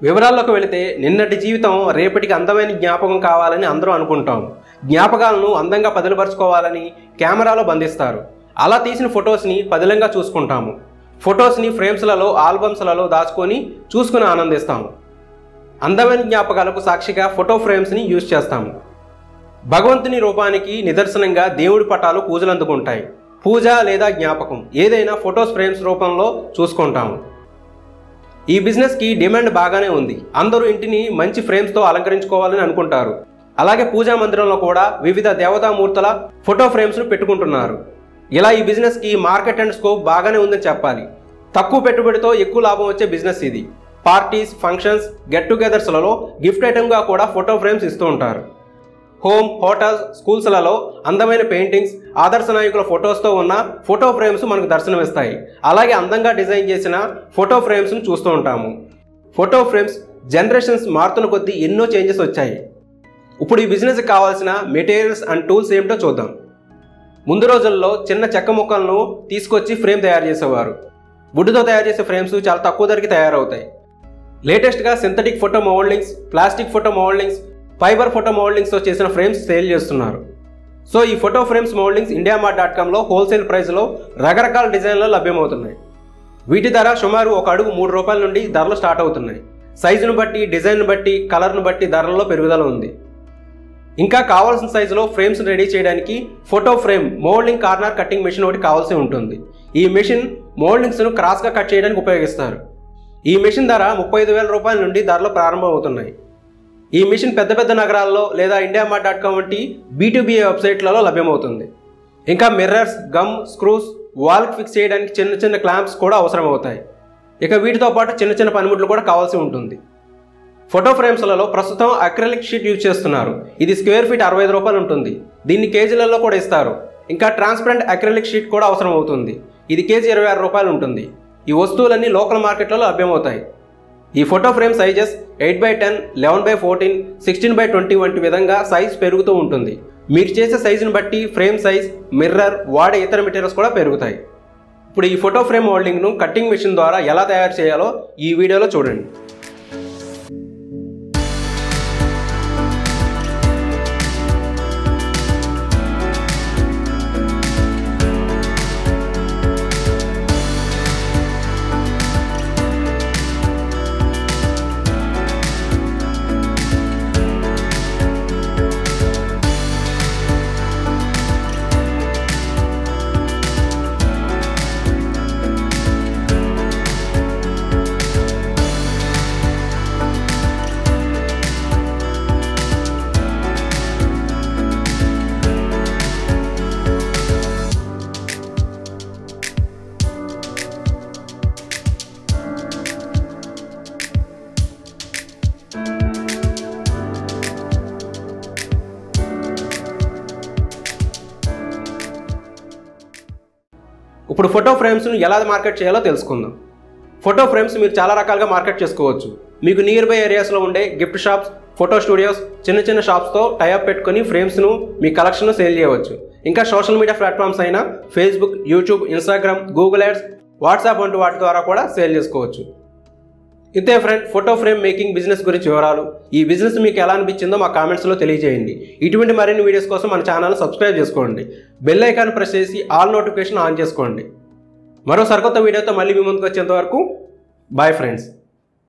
వివరాల్లోకి వెళితే నిన్నటి జీవితం రేపటికి అందమైన జ్ఞాపకం కావాలని అందరూ అనుకుంటాం. జ్ఞాపకాలను అందంగా పదిలపరుచుకోవాలని కెమెరాలో బంధిస్తారు. అలా తీసిన ఫొటోస్ని పదిలంగా చూసుకుంటాము. ఫొటోస్ని ఫ్రేమ్స్లలో ఆల్బమ్స్లలో దాచుకొని చూసుకుని ఆనందిస్తాము. అందమైన జ్ఞాపకాలకు సాక్షిగా ఫోటో ఫ్రేమ్స్ని యూజ్ చేస్తాము. భగవంతుని రూపానికి నిదర్శనంగా దేవుడి పటాలు పూజలు అందుకుంటాయి. పూజ లేదా జ్ఞాపకం ఏదైనా ఫొటోస్ ఫ్రేమ్స్ రూపంలో చూసుకుంటాము. ఈ బిజినెస్కి డిమాండ్ బాగానే ఉంది. అందరూ ఇంటిని మంచి ఫ్రేమ్స్తో అలంకరించుకోవాలని అనుకుంటారు. అలాగే పూజా మందిరంలో కూడా వివిధ దేవతామూర్తుల ఫోటో ఫ్రేమ్స్ను పెట్టుకుంటున్నారు. ఇలా ఈ బిజినెస్కి మార్కెట్ అండ్ స్కోప్ బాగానే ఉందని చెప్పాలి. తక్కువ పెట్టుబడితో ఎక్కువ లాభం వచ్చే బిజినెస్ ఇది. పార్టీస్, ఫంక్షన్స్, గెట్ టుగెదర్స్లలో గిఫ్ట్ ఐటమ్గా కూడా ఫోటో ఫ్రేమ్స్ ఇస్తూ ఉంటారు. హోమ్, హోటల్స్, స్కూల్స్లలో అందమైన పెయింటింగ్స్, ఆదర్శ నాయకుల ఫొటోస్తో ఉన్న ఫోటో ఫ్రేమ్స్ మనకు దర్శనమిస్తాయి. అలాగే అందంగా డిజైన్ చేసిన ఫోటో ఫ్రేమ్స్ను చూస్తూ ఉంటాము. ఫోటో ఫ్రేమ్స్ జనరేషన్స్ మారుతున్న కొద్దీ ఎన్నో చేంజెస్ వచ్చాయి. ఇప్పుడు ఈ బిజినెస్కి కావాల్సిన మెటీరియల్స్ అండ్ టూల్స్ ఏమిటో చూద్దాం. ముందు రోజుల్లో చిన్న చెక్క ముక్కలను తీసుకొచ్చి ఫ్రేమ్ తయారు చేసేవారు. వుడ్తో తయారు చేసే ఫ్రేమ్స్ చాలా తక్కువ ధరకి తయారవుతాయి. లేటెస్ట్గా synthetic photo mouldings, plastic photo mouldings, fibre photo మోల్డింగ్స్తో చేసిన ఫ్రేమ్స్ సేల్ చేస్తున్నారు. సో ఈ ఫోటో ఫ్రేమ్స్ మోల్డింగ్స్ indiamart.comలో హోల్సేల్ ప్రైస్లో రకరకాల డిజైన్లో లభ్యమవుతున్నాయి. వీటి ధర సుమారు 1 అడుగు 3 రూపాయల నుండి ధరలు స్టార్ట్ అవుతున్నాయి. సైజును బట్టి, డిజైన్ను బట్టి, కలర్ను బట్టి ధరల్లో పెరుగుదల ఉంది. ఇంకా కావాల్సిన సైజులో ఫ్రేమ్స్ రెడీ చేయడానికి photo frame moulding corner cutting machine ఒకటి కావాల్సి ఉంటుంది. ఈ మెషిన్ మోల్డింగ్స్ను క్రాస్గా కట్ చేయడానికి ఉపయోగిస్తారు. ఈ మెషిన్ ధర 35,000 రూపాయల నుండి ధరలు ప్రారంభం అవుతున్నాయి. ఈ మిషన్ పెద్ద పెద్ద నగరాల్లో లేదా indiamart.com వంటి B2B వెబ్సైట్లలో లభ్యమవుతుంది. ఇంకా మిర్రర్స్, గమ్, స్క్రూస్, వాల్కి ఫిక్స్ చేయడానికి చిన్న చిన్న క్లాంప్స్ కూడా అవసరం అవుతాయి. ఇక వీటితో పాటు చిన్న చిన్న పనిముట్లు కూడా కావాల్సి ఉంటుంది. ఫోటో ఫ్రేమ్స్లలో ప్రస్తుతం అక్రిలిక్ షీట్ యూజ్ చేస్తున్నారు. ఇది స్క్వేర్ ఫీట్ 65 రూపాయలు ఉంటుంది. దీన్ని కేజీలలో కూడా ఇస్తారు. ఇంకా ట్రాన్స్పరెంట్ అక్రిలిక్ షీట్ కూడా అవసరం అవుతుంది. ఇది కేజీ 26 రూపాయలు ఉంటుంది. ఈ వస్తువులన్నీ లోకల్ మార్కెట్లలో లభ్యమవుతాయి. ఈ photo frame sizes 8x10, 11x14, 16x20 వంటి విధంగా సైజ్ పెరుగుతూ ఉంటుంది. మీరు చేసే సైజుని బట్టి ఫ్రేమ్ సైజ్, మిర్రర్, వాడే ఇతర మెటీరియల్స్ కూడా పెరుగుతాయి. ఇప్పుడు ఈ ఫోటో ఫ్రేమ్ మోల్డింగ్ను కట్టింగ్ మెషిన్ ద్వారా ఎలా తయారు చేయాలో ఈ వీడియోలో చూడండి. ఇప్పుడు ఫోటో ఫ్రేమ్స్ను ఎలా మార్కెట్ చేయాలో తెలుసుకుందాం. ఫోటో ఫ్రేమ్స్ మీరు చాలా రకాలుగా మార్కెట్ చేసుకోవచ్చు. మీకు నియర్ బై ఏరియాస్లో ఉండే గిఫ్ట్ షాప్స్, ఫోటో స్టూడియోస్, చిన్న చిన్న షాప్స్తో టైఅప్ పెట్టుకుని ఫ్రేమ్స్ను మీ కలెక్షన్ను సేల్ చేయవచ్చు. ఇంకా సోషల్ మీడియా ప్లాట్ఫామ్స్ అయిన Facebook, YouTube, Instagram, Google ads, WhatsApp వంటి వాటి ద్వారా కూడా సేల్ చేసుకోవచ్చు. ఇంతే friend, photo frame making business గురించి వివరాలు. ఈ బిజినెస్ మీకు ఎలా అనిపించిందో మా కామెంట్స్లో తెలియజేయండి. ఇటువంటి మరిన్ని వీడియోస్ కోసం మన ఛానల్ సబ్స్క్రైబ్ చేసుకోండి. బెల్ ఐకాన్ ప్రెస్ చేసి ఆల్ నోటిఫికేషన్ ఆన్ చేసుకోండి. మరో సరికొత్త వీడియోతో మళ్ళీ మీ ముందుకు వచ్చేంత వరకు బాయ్ ఫ్రెండ్స్.